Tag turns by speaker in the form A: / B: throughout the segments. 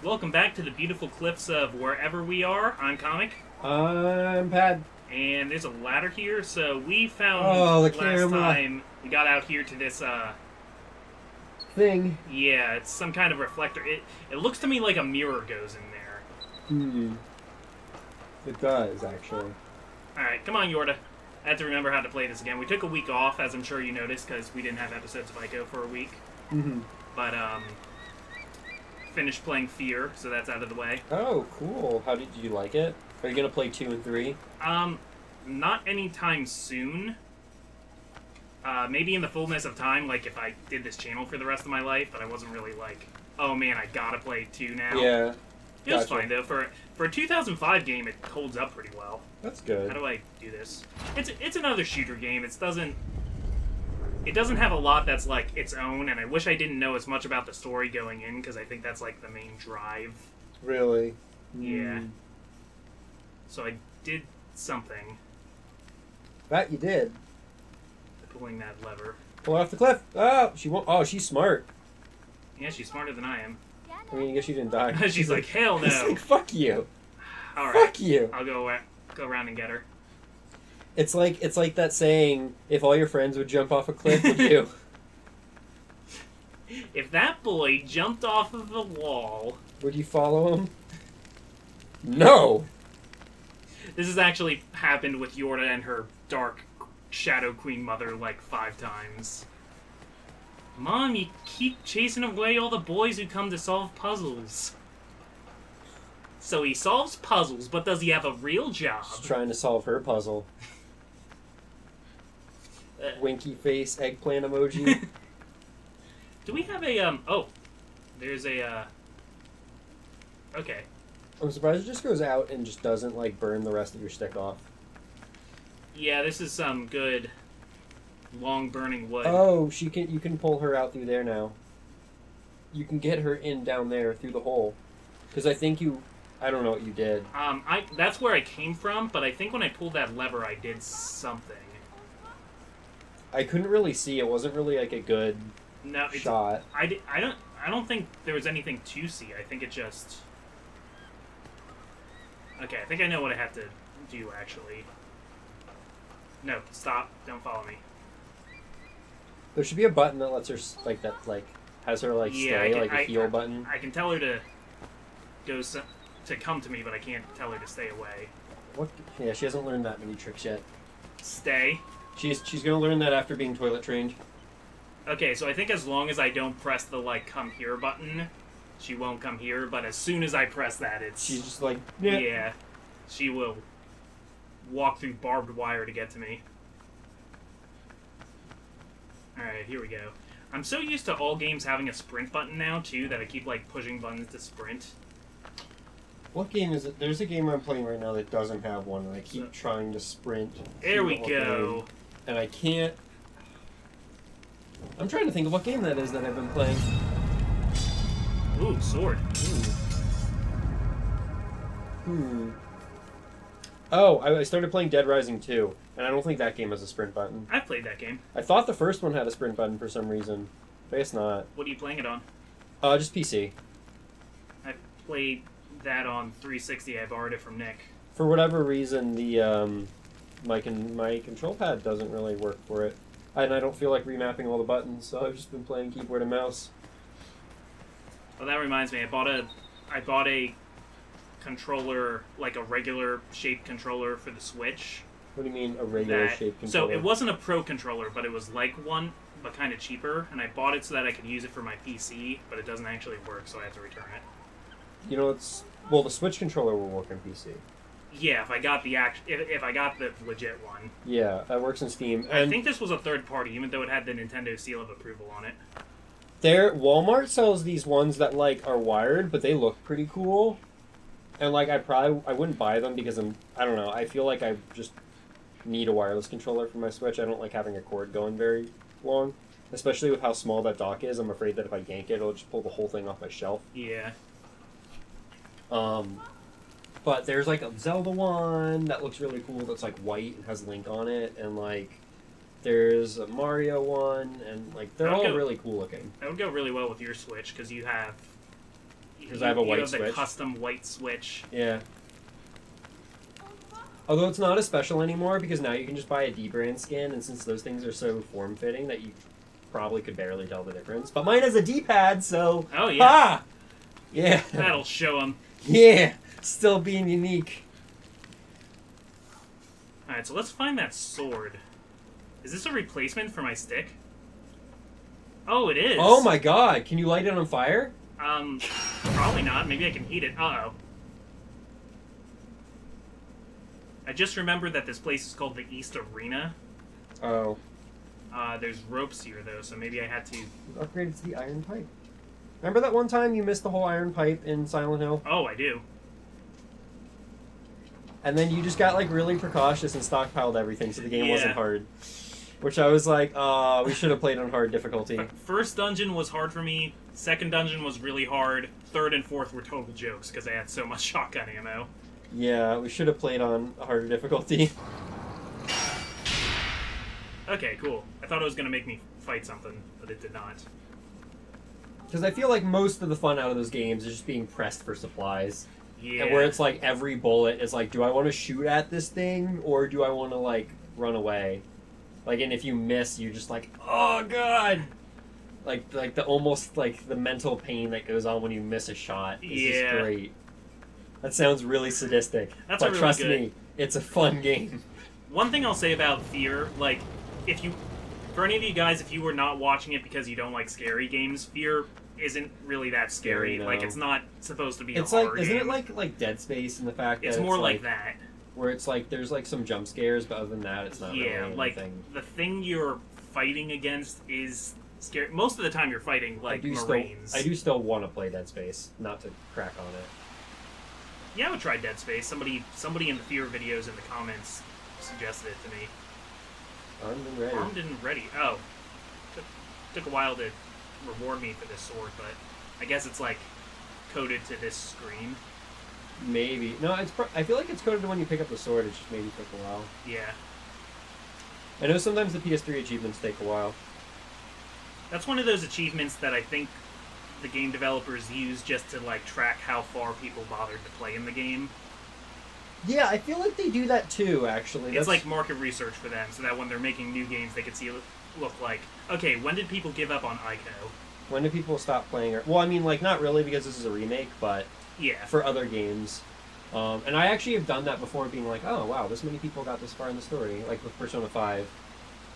A: Welcome back to the beautiful cliffs of wherever we are. I'm Comic,
B: I'm Pat.
A: and there's a ladder here. So we found
B: Oh, the
A: last
B: camera
A: time we got out here to this.
B: thing.
A: Yeah, it's some kind of reflector. It looks to me like a mirror goes in there.
B: Hmm. It does, actually.
A: All right, come on, Yorda. I have to remember how to play this again. We took a week off, as I'm sure you noticed, because we didn't have episodes of ICO for a week.
B: Mm-hmm.
A: But finished playing Fear, so that's out of the way.
B: Oh, cool. How did you like it? Are you gonna play 2 and 3?
A: Not anytime soon. Maybe in the fullness of time, like if I did this channel for the rest of my life, but I wasn't really like, oh man, I gotta play 2 now.
B: Yeah.
A: It was
B: Gotcha.
A: fine though. For a 2005 game, it holds up pretty well.
B: That's good.
A: How do I do this? It's another shooter game. It doesn't have a lot that's like its own, and I wish I didn't know as much about the story going in because I think that's like the main drive.
B: Really?
A: Yeah. So I did something
B: That you did.
A: pulling that lever.
B: Pull off the cliff. Oh, she won't. Oh, she's smart.
A: Yeah, she's smarter than I am.
B: I mean, I guess she didn't die.
A: She's like, hell no.
B: She's like, fuck you.
A: All right,
B: Fuck you.
A: I'll go around and get her.
B: It's like that saying: if all your friends would jump off a cliff, would you?
A: If that boy jumped off of the wall,
B: Would you follow him? No.
A: this has actually happened with Yorda and her dark Shadow Queen mother like 5 times. Mom, you keep chasing away all the boys who come to solve puzzles. So he solves puzzles, but does he have a real job?
B: She's trying to solve her puzzle. Winky face, eggplant emoji.
A: Do we have a, oh, there's a, okay.
B: I'm surprised it just goes out and just doesn't, like, burn the rest of your stick off.
A: Yeah, this is some good long burning wood.
B: Oh, you can pull her out through there now. You can get her in down there through the hole. Because I don't know what you did.
A: That's where I came from, but I think when I pulled that lever, I did something.
B: I couldn't really see. It wasn't really, like, a good
A: No,
B: shot.
A: I don't think there was anything to see. I think it just... Okay, I think I know what I have to do, actually. No, stop. Don't follow me.
B: There should be a button that lets her, has her,
A: Yeah,
B: stay, like a heal button.
A: I can tell her to to come to me, but I can't tell her to stay away.
B: What? Yeah, she hasn't learned that many tricks yet.
A: Stay.
B: She's gonna learn that after being toilet trained.
A: Okay, so I think as long as I don't press the, like, come here button, she won't come here, but as soon as I press that, it's...
B: She's just like,
A: Yeah. She will walk through barbed wire to get to me. Alright, here we go. I'm so used to all games having a sprint button now, too, that I keep, like, pushing buttons to sprint.
B: What game is it? There's a game I'm playing right now that doesn't have one, and I keep trying to sprint.
A: There we
B: through the
A: go.
B: game, and I can't. I'm trying to think of what game that is that I've been playing.
A: Ooh, sword.
B: Oh, I started playing Dead Rising 2, and I don't think that game has a sprint button.
A: I've played that game.
B: I thought the first one had a sprint button for some reason. I guess not.
A: What are you playing it on?
B: Just PC.
A: I played that on 360. I borrowed it from Nick.
B: For whatever reason, the my control pad doesn't really work for it. And I don't feel like remapping all the buttons, so I've just been playing keyboard and mouse.
A: Well, that reminds me. I bought a controller, like a regular shaped controller for the Switch.
B: What do you mean, a regular shaped controller?
A: So it wasn't a pro controller, but it was like one, but kind of cheaper. And I bought it so that I could use it for my PC, but it doesn't actually work, so I have to return it.
B: You know, the Switch controller will work on PC.
A: Yeah, if I got if I got the legit one.
B: Yeah, that works in Steam.
A: I think this was a third party, even though it had the Nintendo seal of approval on it.
B: Walmart sells these ones that are wired, but they look pretty cool. And I wouldn't buy them because I don't know. I feel like I just need a wireless controller for my Switch. I don't like having a cord going very long, especially with how small that dock is. I'm afraid that if I yank it, it'll just pull the whole thing off my shelf.
A: Yeah.
B: But there's a Zelda one that looks really cool that's white and has Link on it, and there's a Mario one, and they're all really cool looking.
A: That would go really well with your Switch because you have
B: Because I have a white
A: You have the
B: switch.
A: custom white switch.
B: Yeah. Although it's not as special anymore because now you can just buy a D-brand skin, and since those things are so form-fitting that you probably could barely tell the difference. But mine has a D-pad, so...
A: Oh, yeah.
B: Ha! Yeah.
A: That'll show them.
B: Yeah! Still being unique.
A: Alright, so let's find that sword. Is this a replacement for my stick? Oh, it is.
B: Oh my god, can you light it on fire?
A: Probably not. Maybe I can heat it. Uh-oh. I just remembered that this place is called the East Arena.
B: Oh.
A: There's ropes here, though, so maybe I had to...
B: Upgraded to the iron pipe. Remember that one time you missed the whole iron pipe in Silent Hill?
A: Oh, I do.
B: And then you just got, like, really precautious and stockpiled everything so the game
A: Yeah.
B: wasn't hard. Which I was like, we should have played on hard difficulty.
A: First dungeon was hard for me. Second dungeon was really hard. Third and fourth were total jokes because I had so much shotgun ammo.
B: Yeah, we should have played on harder difficulty.
A: Okay, cool. I thought it was going to make me fight something, but it did not.
B: Because I feel like most of the fun out of those games is just being pressed for supplies.
A: Yeah.
B: And where it's like every bullet is like, do I want to shoot at this thing or do I want to like run away? Like, and if you miss, you're just like, oh god! Like the almost like the mental pain that goes on when you miss a shot is just
A: Yeah.
B: great. That sounds really sadistic.
A: That's
B: but
A: a really
B: trust
A: good-
B: me, it's a fun game.
A: One thing I'll say about Fear, like, if you... For any of you guys, if you were not watching it because you don't like scary games, Fear isn't really that scary.
B: No.
A: Like, it's not supposed to be
B: It's
A: a horror
B: like, isn't
A: game.
B: it like Dead Space in the fact that
A: It's more like that.
B: where it's like there's like some jump scares, but other than that, it's not
A: Yeah,
B: really
A: like,
B: anything.
A: the thing you're fighting against is scary. Most of the time you're fighting, like, Marines.
B: I do still want to play Dead Space, not to crack on it.
A: Yeah, I would try Dead Space. Somebody in the Fear videos in the comments suggested it to me.
B: Armed and ready.
A: Armed and ready. Oh. Took a while to reward me for this sword, but I guess it's, like, coded to this screen.
B: Maybe. No, I feel like it's coded to when you pick up the sword. It just maybe took a while.
A: Yeah.
B: I know sometimes the PS3 achievements take a while.
A: That's one of those achievements that I think the game developers use just to, like, track how far people bothered to play in the game.
B: Yeah, I feel like they do that too, actually.
A: It's like market research for them, so that when they're making new games, they can see look like, okay, when did people give up on ICO?
B: When do people stop playing? Well, I mean, like, not really because this is a remake, but
A: Yeah.
B: for other games. And I actually have done that before, being like, oh, wow, this many people got this far in the story. Like with Persona 5,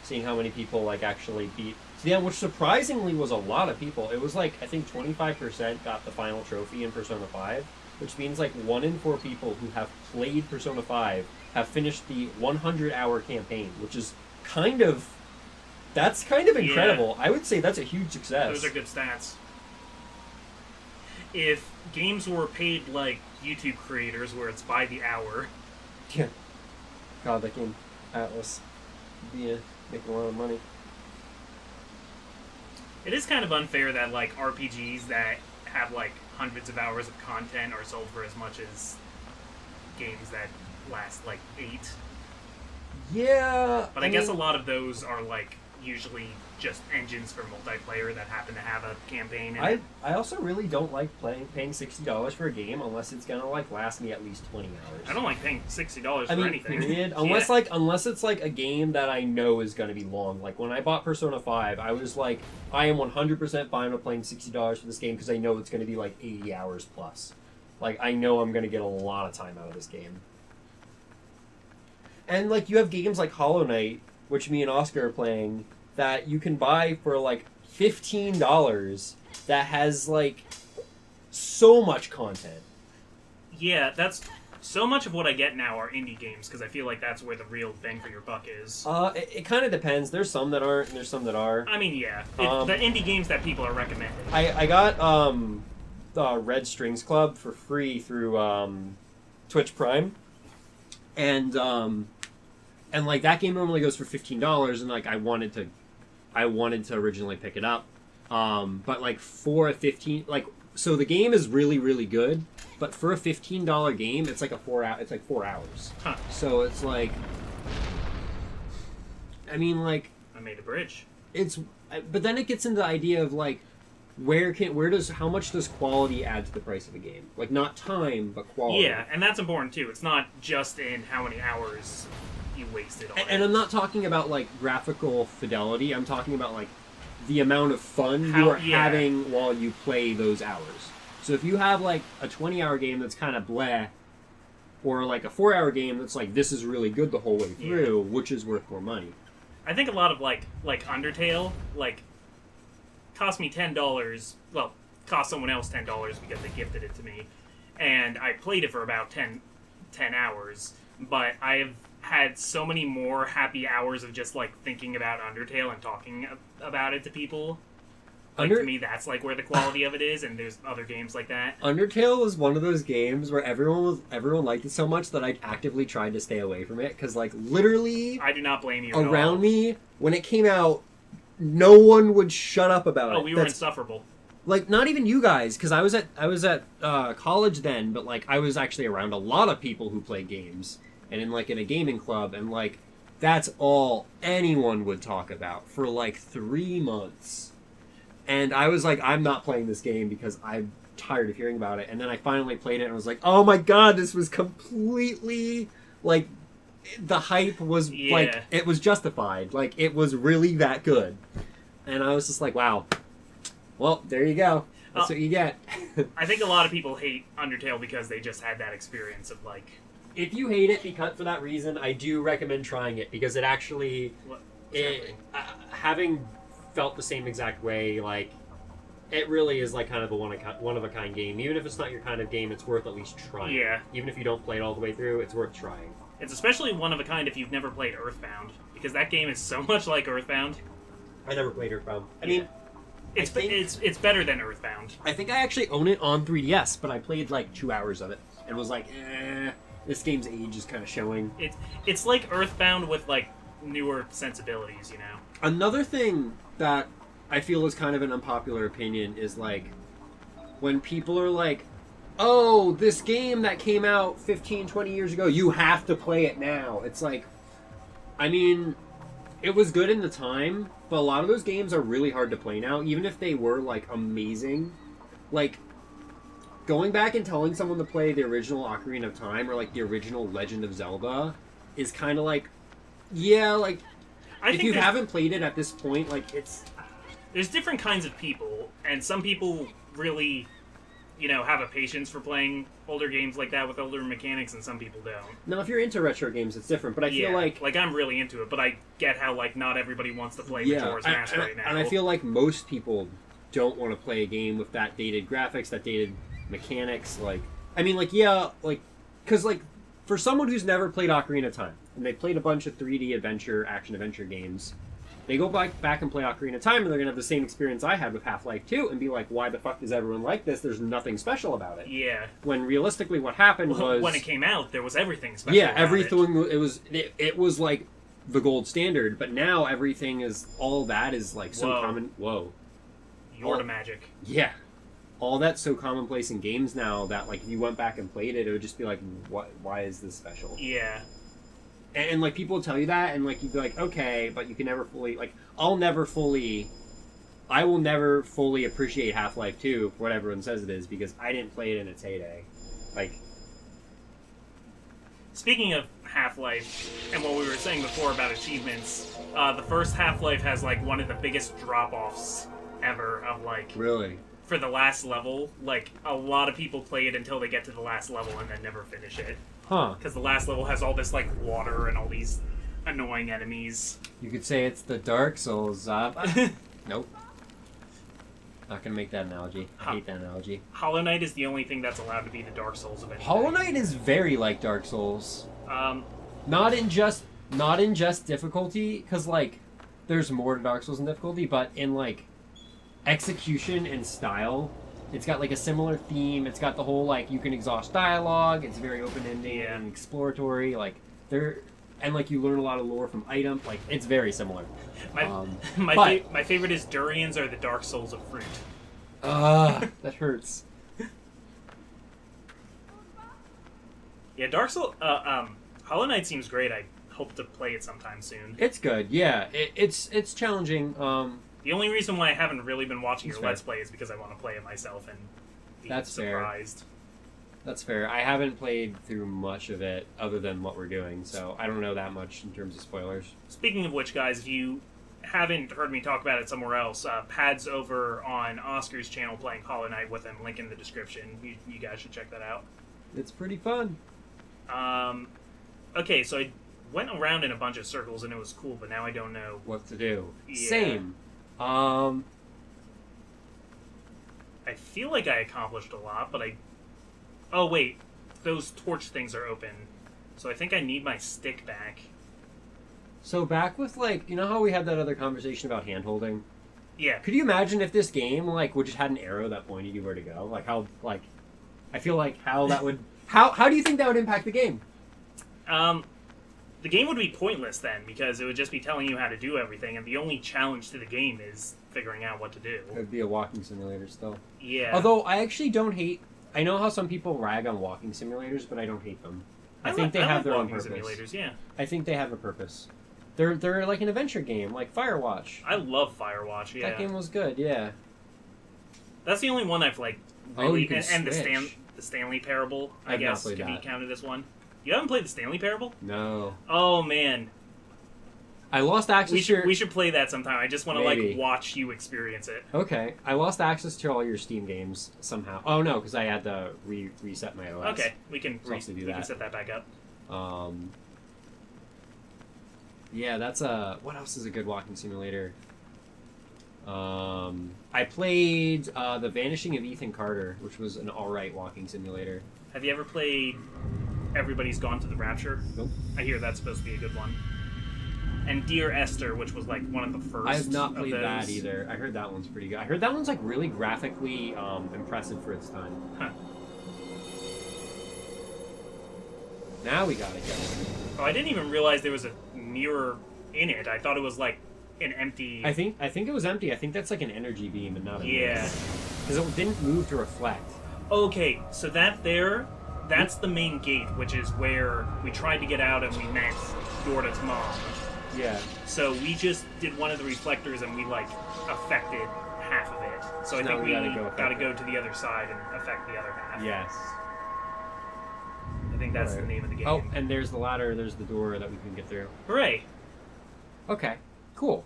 B: seeing how many people, like, actually beat... So, yeah, which surprisingly was a lot of people. It was like, I think 25% got the final trophy in Persona 5, which means like 1 in 4 people who have played Persona 5 have finished the 100-hour campaign, which is kind of... That's kind of incredible. I would say that's a huge success.
A: Those are good stats. If games were paid like YouTube creators, where it's by the hour,
B: Yeah. God, that game, Atlas, be making a lot of money.
A: it is kind of unfair that like RPGs that have like hundreds of hours of content are sold for as much as games that last like 8.
B: Yeah,
A: But I guess a lot of those are like usually just engines for multiplayer that happen to have a campaign in it.
B: I also really don't like paying $60 for a game unless it's gonna like last me at least 20 hours.
A: I don't like paying $60 for
B: I mean,
A: anything.
B: period. Unless unless it's like a game that I know is gonna be long. Like when I bought Persona 5, I was like, I am 100% fine with playing $60 for this game because I know it's gonna be like 80 hours plus. Like I know I'm gonna get a lot of time out of this game. And like you have games like Hollow Knight, which me and Oscar are playing, that you can buy for like $15 that has like so much content.
A: Yeah, that's so much of what I get now are indie games because I feel like that's where the real bang for your buck is.
B: It kind of depends. There's some that aren't, and there's some that are.
A: I mean, yeah, the indie games that people are recommending.
B: I got Red Strings Club for free through Twitch Prime, and like that game normally goes for $15, and like I wanted to originally pick it up, but like for a 15, like so the game is really really good, but for a $15 game, it's like it's like 4 hours.
A: Huh.
B: So it's like, I mean, like
A: I made a bridge.
B: but then it gets into the idea of like, how much does quality add to the price of a game? Like, not time, but quality.
A: Yeah, and that's important too. It's not just in how many hours you wasted on it.
B: And I'm not talking about like graphical fidelity. I'm talking about like the amount of fun you are having while you play those hours. So if you have like a 20-hour game that's kind of bleh, or like a 4-hour game that's like, this is really good the whole way through, which is worth more money?
A: I think a lot of like Undertale, like, cost me $10. Well, cost someone else $10 because they gifted it to me, and I played it for about 10 hours. But I have had so many more happy hours of just like thinking about Undertale and talking about it to people. Like, to me, that's like where the quality of it is, and there's other games like that.
B: Undertale was one of those games where everyone liked it so much that I actively tried to stay away from it, because like literally,
A: I do not blame you.
B: Around me when it came out, no one would shut up about it.
A: Oh, we were insufferable.
B: Like, not even you guys, because I was at college then, but like I was actually around a lot of people who play games, and in a gaming club, and like that's all anyone would talk about for like 3 months. And I was like, I'm not playing this game because I'm tired of hearing about it. And then I finally played it and I was like, oh my god, this was completely, like, the hype was, like, it was justified. Like, it was really that good. And I was just like, wow. Well, there you go. That's what you get.
A: I think a lot of people hate Undertale because they just had that experience of, like...
B: If you hate it because for that reason, I do recommend trying it, because it actually... having felt the same exact way, like, it really is like kind of a one-of-a-kind game. Even if it's not your kind of game, it's worth at least trying.
A: Yeah.
B: Even if you don't play it all the way through, it's worth trying.
A: It's especially one-of-a-kind if you've never played Earthbound, because that game is so much like Earthbound.
B: I never played Earthbound. I mean...
A: It's better than Earthbound.
B: I think I actually own it on 3DS, but I played like 2 hours of it and was like, this game's age is kind of showing.
A: It's like Earthbound with like newer sensibilities, you know.
B: Another thing that I feel is kind of an unpopular opinion is like when people are like, oh, this game that came out 15, 20 years ago, you have to play it now. It's like, I mean, it was good in the time, but a lot of those games are really hard to play now, even if they were like amazing. Like, going back and telling someone to play the original Ocarina of Time or like the original Legend of Zelda is kind of like, yeah, like, if you haven't played it at this point, like, it's...
A: There's different kinds of people, and some people really, you know, have a patience for playing older games like that with older mechanics, and some people don't.
B: Now, if you're into retro games, it's different, but I feel like...
A: Like, I'm really into it, but I get how, like, not everybody wants to play Majora's Mask right now.
B: And I feel like most people don't want to play a game with that dated graphics, that dated mechanics, like... I mean, like, yeah, like... Because, like, for someone who's never played Ocarina of Time, and they played a bunch of 3D action-adventure games, they go back and play Ocarina of Time, and they're going to have the same experience I had with Half-Life 2, and be like, why the fuck does everyone like this? There's nothing special about it.
A: Yeah.
B: When realistically what happened was...
A: When it came out, there was everything special
B: about everything, it was like the gold standard, but now everything is... All that is like so common... Whoa.
A: You're the magic.
B: Yeah. All that's so commonplace in games now that, like, if you went back and played it, it would just be like, why is this special?
A: Yeah.
B: And like, people tell you that, and like, you'd be like, okay, but you can never fully, like, I will never fully appreciate Half-Life 2 for what everyone says it is, because I didn't play it in its heyday. Like...
A: Speaking of Half-Life, and what we were saying before about achievements, the first Half-Life has, like, one of the biggest drop-offs ever of, like...
B: Really?
A: For the last level. Like, a lot of people play it until they get to the last level and then never finish it.
B: Huh.
A: Because the last level has all this, like, water and all these annoying enemies.
B: You could say it's the Dark Souls. Nope. Not gonna make that analogy. I hate that analogy.
A: Hollow Knight is the only thing that's allowed to be the Dark Souls of anything.
B: Hollow Knight is very like Dark Souls. Not in just difficulty, because, like, there's more to Dark Souls in difficulty, but in, like, execution and style. It's got, like, a similar theme. It's got the whole, like, you can exhaust dialogue. It's very open-ended and exploratory. Like, and, like, you learn a lot of lore from items. Like, it's very similar.
A: My favorite is durians are the Dark Souls of fruit.
B: That hurts.
A: Yeah, Dark Souls... Hollow Knight seems great. I hope to play it sometime soon.
B: It's good, yeah. It's challenging.
A: The only reason why I haven't really been watching
B: That's
A: your
B: fair.
A: Let's Play is because I want to play it myself and be
B: That's fair.
A: surprised.
B: That's fair. I haven't played through much of it other than what we're doing, so I don't know that much in terms of spoilers.
A: Speaking of which, guys, if you haven't heard me talk about it somewhere else, Pad's over on Oscar's channel playing Hollow Knight with him. Link in the description. You guys should check that out.
B: It's pretty fun.
A: Okay, so I went around in a bunch of circles and it was cool, but now I don't know.
B: What to do?
A: Yeah.
B: Same.
A: I feel like I accomplished a lot, but I... Oh, wait. Those torch things are open. So I think I need my stick back.
B: So back with, like, you know how we had that other conversation about hand-holding?
A: Yeah.
B: Could you imagine if this game, like, would just had an arrow that pointed you where to go? Like, how, like... I feel like how that would... How do you think that would impact the game?
A: The game would be pointless then, because it would just be telling you how to do everything, and the only challenge to the game is figuring out what to do.
B: It would be a walking simulator still.
A: Yeah.
B: Although, I actually don't hate... I know how some people rag on walking simulators, but I don't hate them. I think they have their own
A: walking
B: purpose.
A: simulators, yeah.
B: I think they have a purpose. They're like an adventure game, like Firewatch.
A: I love Firewatch, yeah.
B: That game was good, yeah.
A: That's the only one I've, like,
B: Oh,
A: really...
B: you can
A: and
B: switch.
A: the Stanley Parable, I
B: I've not
A: guess,
B: played
A: could be
B: that.
A: counted as one. You haven't played the Stanley Parable?
B: No.
A: Oh, man.
B: I lost access
A: We should play that sometime. I just want to,
B: Maybe.
A: like, watch you experience it.
B: Okay. I lost access to all your Steam games somehow. Oh, no, because I had to reset my OS.
A: Okay, we can
B: So I'll have to do
A: we can
B: that.
A: set that back up.
B: Yeah, that's a... What else is a good walking simulator? I played The Vanishing of Ethan Carter, which was an alright walking simulator.
A: Have you ever played Everybody's Gone to the Rapture?
B: Nope.
A: I hear that's supposed to be a good one. And Dear Esther, which was like one of the first.
B: I have not
A: of
B: played
A: those.
B: that either. I heard that one's pretty good. I heard that one's like really graphically impressive for its time.
A: Huh.
B: Now we got it.
A: Oh, I didn't even realize there was a mirror in it. I thought it was like an empty.
B: I think it was empty. I think that's like an energy beam and not a
A: Yeah.
B: because it didn't move to reflect.
A: Okay, so that's the main gate, which is where we tried to get out and we met Yorda's mom.
B: Yeah.
A: So we just did one of the reflectors and we like affected half of it. So I
B: now
A: think
B: we
A: we
B: gotta go
A: to the other side and affect the other half.
B: Yes.
A: I think that's
B: Alright.
A: the name of the game.
B: Oh, and there's the ladder. There's the door that we can get through.
A: Hooray!
B: Okay. Cool.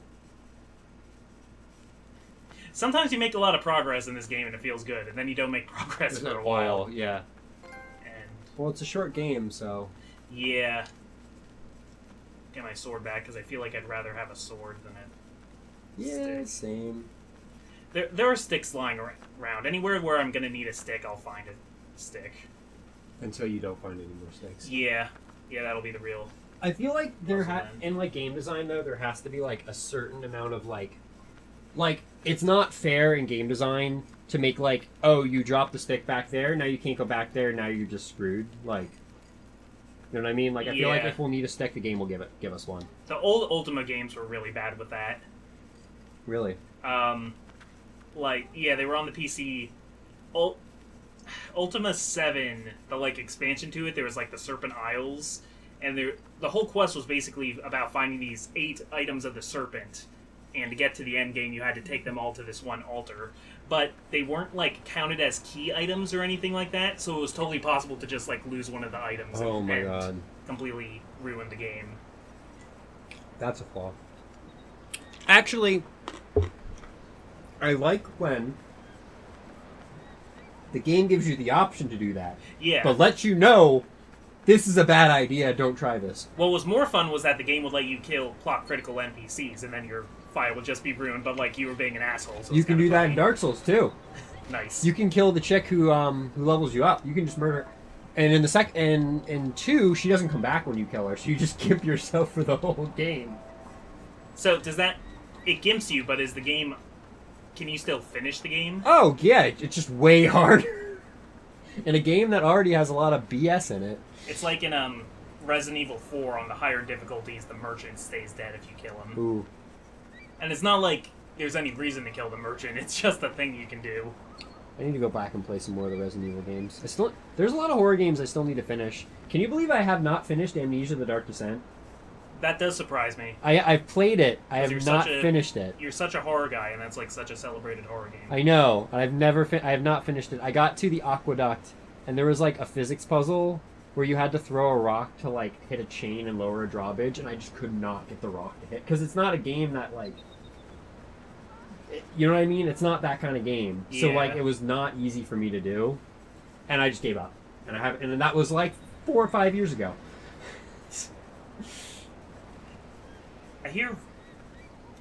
A: Sometimes you make a lot of progress in this game and it feels good, and then you don't make progress for a while.
B: Yeah.
A: And
B: Well, it's a short game, so.
A: yeah. Get my sword back because I feel like I'd rather have a sword than a
B: Yeah,
A: stick.
B: same.
A: There are sticks lying around. Anywhere where I'm gonna need a stick, I'll find a stick.
B: Until you don't find any more sticks.
A: Yeah, that'll be the real.
B: I feel like there
A: Also then.
B: in like game design though there has to be like a certain amount of like it's not fair in game design to make like, oh, you dropped the stick back there, now you can't go back there, now you're just screwed. Like, you know what I mean? Like I feel like
A: Yeah.
B: if we'll need a stick, the game will give us one.
A: The old Ultima games were really bad with that.
B: Really?
A: They were on the PC. Ultima 7, the like expansion to it, there was like the Serpent Isles, and the whole quest was basically about finding these 8 items of the serpent, and to get to the end game you had to take them all to this one altar. But they weren't like counted as key items or anything like that, so it was totally possible to just like lose one of the items
B: Oh
A: and
B: my god.
A: completely ruin the game.
B: That's a flaw. Actually, I like when the game gives you the option to do that,
A: Yeah.
B: but lets you know this is a bad idea, don't try this.
A: What was more fun was that the game would let you kill plot critical NPCs, and then your file would just be ruined, but like you were being an asshole. So
B: You
A: it's
B: can
A: kinda
B: do that
A: funny.
B: in Dark Souls too.
A: Nice.
B: You can kill the chick who levels you up. You can just murder. And in the in 2, she doesn't come back when you kill her, so you just gimp yourself for the whole game.
A: So does that... It gimps you, but is the game... Can you still finish the game?
B: Oh yeah, it's just way harder. In a game that already has a lot of BS in it.
A: It's like in Resident Evil 4, on the higher difficulties, the merchant stays dead if you kill him.
B: Ooh.
A: And it's not like there's any reason to kill the merchant, it's just a thing you can do.
B: I need to go back and play some more of the Resident Evil games. There's a lot of horror games I still need to finish. Can you believe I have not finished Amnesia: The Dark Descent?
A: That does surprise me.
B: I've played it. I have
A: You're
B: not
A: such a-
B: finished it.
A: You're such a horror guy, and that's like such a celebrated horror game.
B: I know. I've never. I have not finished it. I got to the aqueduct, and there was like a physics puzzle where you had to throw a rock to like hit a chain and lower a drawbridge, and I just could not get the rock to hit because it's not a game that like. You know what I mean? It's not that kind of game. So
A: Yeah.
B: like, it was not easy for me to do, and I just gave up. And I have, and that was like 4 or 5 years ago.
A: I hear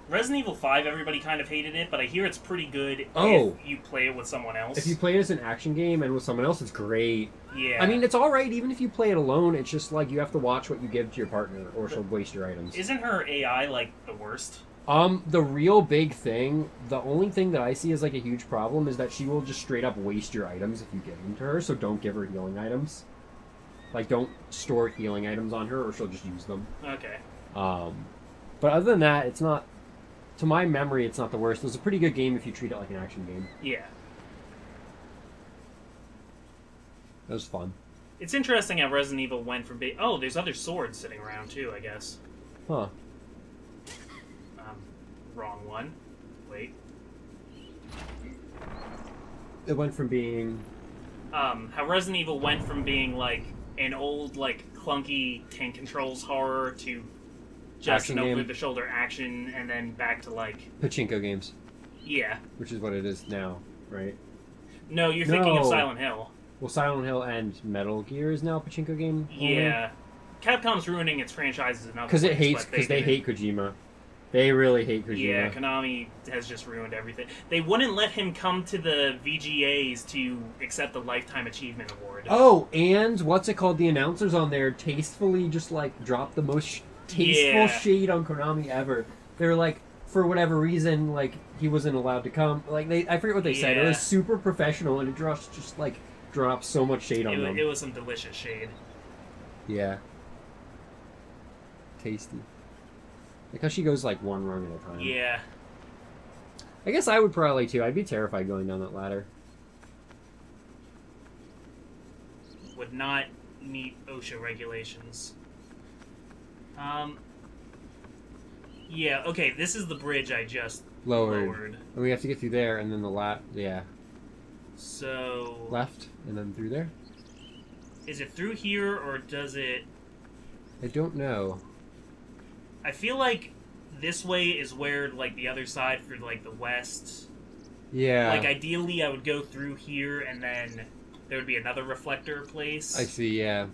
A: Resident Evil 5, everybody kind of hated it, but I hear it's pretty good
B: Oh.
A: if you play it with someone else.
B: If you play it as an action game and with someone else, it's great.
A: Yeah.
B: I mean, it's all right even if you play it alone. It's just like you have to watch what you give to your partner, or she'll waste your items.
A: Isn't her AI like the worst?
B: The real big thing, the only thing that I see as like a huge problem is that she will just straight up waste your items if you give them to her. So don't give her healing items. Like, don't store healing items on her, or she'll just use them.
A: Okay.
B: But other than that, it's not. To my memory, it's not the worst. It was a pretty good game if you treat it like an action game.
A: Yeah.
B: It was fun.
A: It's interesting how Resident Evil went from being... Oh, there's other swords sitting around, too, I guess.
B: Huh.
A: Wrong one. Wait.
B: It went from being...
A: How Resident Evil went from being, like, an old, like, clunky tank controls horror to just
B: Action
A: an
B: game.
A: over-the-shoulder action, and then back to, like...
B: Pachinko games.
A: Yeah.
B: Which is what it is now, right?
A: No, you're thinking of
B: No.
A: Silent Hill.
B: Well, Silent Hill and Metal Gear is now a Pachinko game?
A: Yeah. Capcom's ruining its franchises in other
B: Because
A: ways,
B: it hates...
A: but
B: Because they
A: did it.
B: hate Kojima. They really hate Kojima.
A: Yeah, Konami has just ruined everything. They wouldn't let him come to the VGAs to accept the Lifetime Achievement Award.
B: Oh, and what's it called? The announcers on there tastefully just like dropped the most tasteful
A: Yeah.
B: shade on Konami ever. They were like, for whatever reason, like he wasn't allowed to come. Like I forget what they said. It
A: Yeah.
B: was super professional, and it just like dropped so much shade on them.
A: It was some delicious shade.
B: Yeah. Tasty. Like how she goes like one rung at a time.
A: Yeah.
B: I guess I would probably too. I'd be terrified going down that ladder.
A: Would not meet OSHA regulations. Yeah, okay, this is the bridge I just lowered.
B: And we have to get through there, and then the yeah.
A: So...
B: Left, and then through there?
A: Is it through here, or does it...
B: I don't know.
A: I feel like this way is where, like, the other side for, like, the west...
B: Yeah.
A: Like, ideally, I would go through here, and then there would be another reflector place.
B: I see, yeah.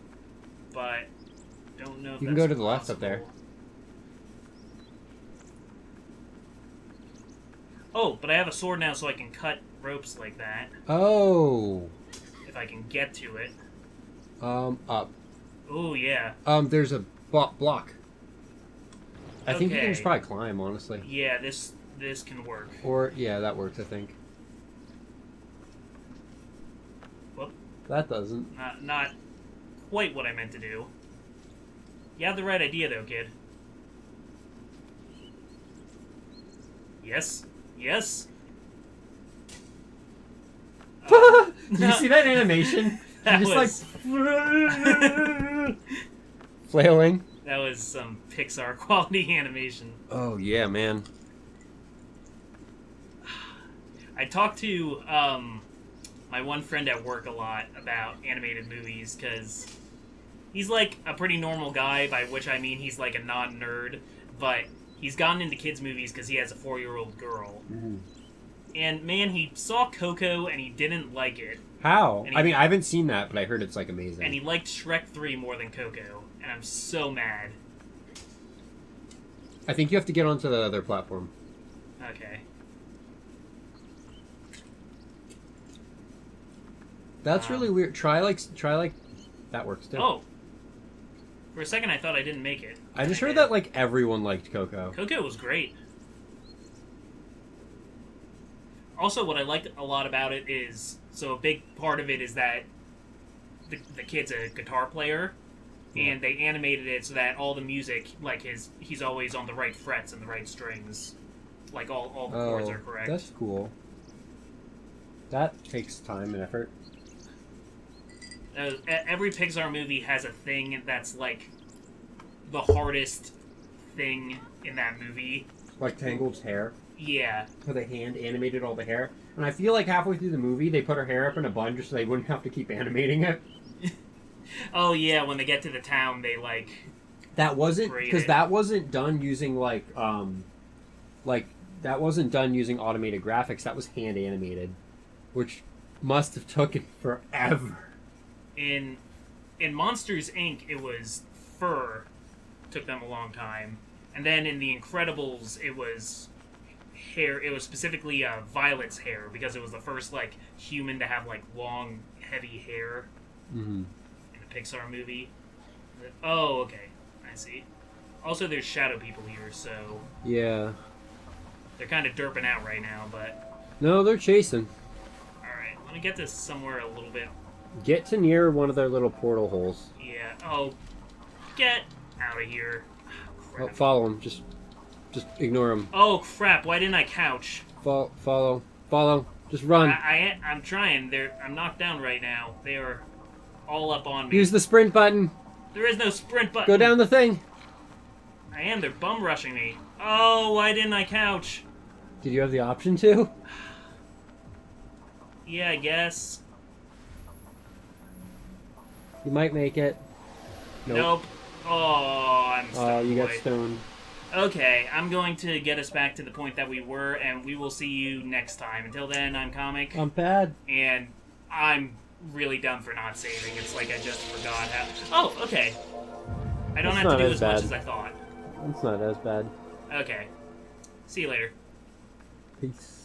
A: But, don't know if
B: You can
A: that's
B: go to the left up there.
A: possible. Oh, but I have a sword now, so I can cut ropes like that.
B: Oh.
A: If I can get to it.
B: Up.
A: Oh, yeah.
B: There's a block. I think you can
A: Okay.
B: just probably climb, honestly.
A: Yeah, this can work.
B: Or, yeah, that works, I think.
A: Whoop.
B: That doesn't.
A: Not quite what I meant to do. You have the right idea, though, kid. Yes. Yes.
B: Did you see that animation?
A: That
B: Just
A: was-
B: like flailing.
A: That was some Pixar quality animation.
B: Oh yeah, man.
A: I talked to my one friend at work a lot about animated movies because he's like a pretty normal guy, by which I mean he's like a non-nerd, but he's gotten into kids' movies because he has a 4-year-old girl.
B: Mm-hmm.
A: And man, he saw Coco and he didn't like it.
B: How?
A: And
B: I mean, I haven't seen that, but I heard it's like amazing.
A: And he liked Shrek 3 more than Coco. And I'm so mad.
B: I think you have to get onto the other platform.
A: Okay.
B: That's really weird. Try like that works too.
A: Oh. For a second I thought I didn't make it.
B: I just
A: did.
B: heard that like everyone liked Coco.
A: Coco was great. Also, what I liked a lot about it is, so a big part of it is that the kid's a guitar player, and they animated it so that all the music, like he's always on the right frets and the right strings, like all the chords are correct.
B: That's cool. That takes time and effort.
A: Every Pixar movie has a thing that's like the hardest thing in that movie.
B: Like Tangled's hair.
A: Yeah.
B: How they hand animated all the hair. And I feel like halfway through the movie, they put her hair up in a bun just so they wouldn't have to keep animating it.
A: Oh yeah, when they get to the town, they like.
B: That wasn't
A: Braid
B: because
A: it.
B: that wasn't done using like that wasn't done using automated graphics. That was hand animated, which must have taken forever.
A: In Monsters Inc., it was fur. Took them a long time, and then in The Incredibles, it was hair. It was specifically Violet's hair because it was the first like human to have like long, heavy hair
B: Mm-hmm.
A: in a Pixar movie. Oh, okay, I see. Also, there's shadow people here, so
B: Yeah.
A: they're kind of derping out right now. But
B: No, they're chasing.
A: all right, let me get this somewhere a little bit.
B: Get to near one of their little portal holes.
A: Yeah. Oh, get out of here.
B: Oh,
A: Crap.
B: follow them. Just ignore them.
A: Oh crap! Why didn't I couch?
B: Follow. Just run.
A: I'm trying. I'm knocked down right now. They are all up on me.
B: Use the sprint button.
A: There is no sprint button.
B: Go down the thing.
A: I am. They're bum rushing me. Oh, why didn't I couch?
B: Did you have the option to?
A: Yeah, I guess.
B: You might make it.
A: Nope. Oh, I'm stuck.
B: Oh, you got
A: boy.
B: stoned.
A: Okay, I'm going to get us back to the point that we were, and we will see you next time. Until then, I'm Comic,
B: I'm bad.
A: and I'm really dumb for not saving. It's like I just forgot how. Oh, okay. I don't
B: That's
A: have to
B: not
A: do
B: as
A: as much
B: bad.
A: as I thought.
B: It's not as bad.
A: Okay. See you later.
B: Peace.